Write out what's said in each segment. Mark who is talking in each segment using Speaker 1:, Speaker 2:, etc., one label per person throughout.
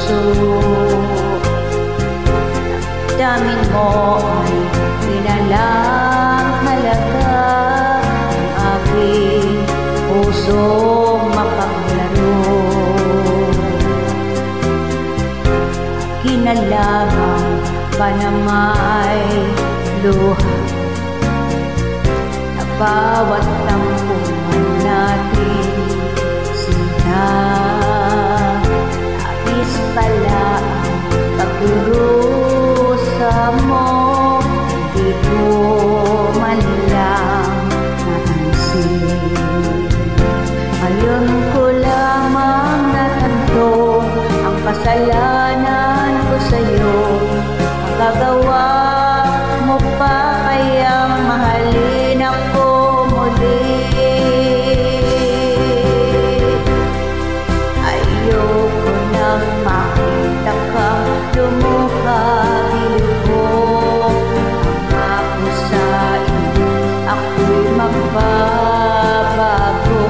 Speaker 1: puso. Damdamin mo ay pinalang halaga ang aking pusong mapaglaro. Kinalaman ba na may luha na bawat tampuhan natin sinta? Nais pala ang pagdurusa mo, hindi ko man lang napansin. Ngayon ko lamang natanto ang kasalanan ko sa'yo. Magagawa mo pa kayang mahalin ako muli? Ayoko nang makita kang lumuha, ilubog ang ako sa iyo. Ako'y magbabago.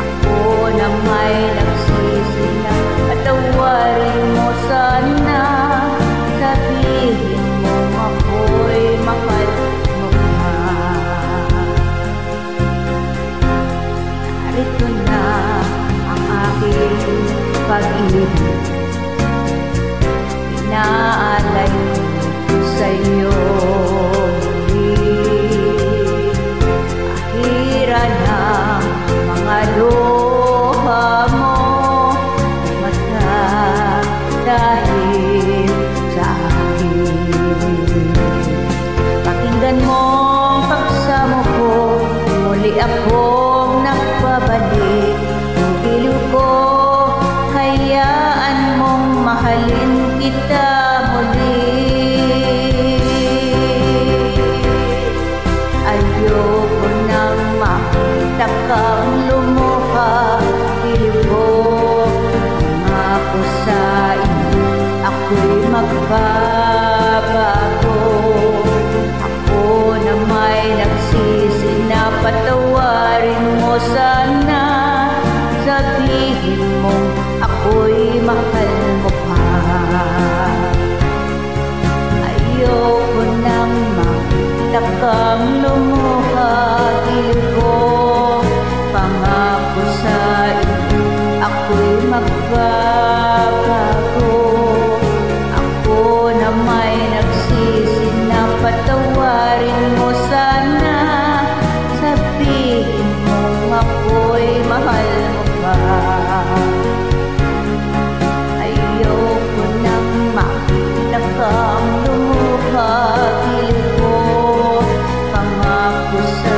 Speaker 1: Ako na may nagsisi na patawarin mo sana. Sabihin mo ako'y mahal mo pa. Narito na ang aking pag-ibig, inaalay ko sa'yo muli. Ahira na mga luha mo, mata dahil sa akin. Pakinggan mo ang pagsamo ko, muli akong nagbabalik. Ang giliw ko, hayaan mong mahalin kita muli. Ayoko nang makita kang lumuha, ilubog ang ako sa iyo. Ako'y magbabago. Ako na may nagsisi na patawarin mo sana. Sabihin mo ako'y mahal mo pa. Ayoko nang makita kang lumuha, ilubog pangako sa iyo. Ako'y magbabago. Ako na may nagsisi na patawarin mo sana. Sabihin mo ako'y mahal mo pa. Ayoko nang makita kang lumuha, ilubog pangako sa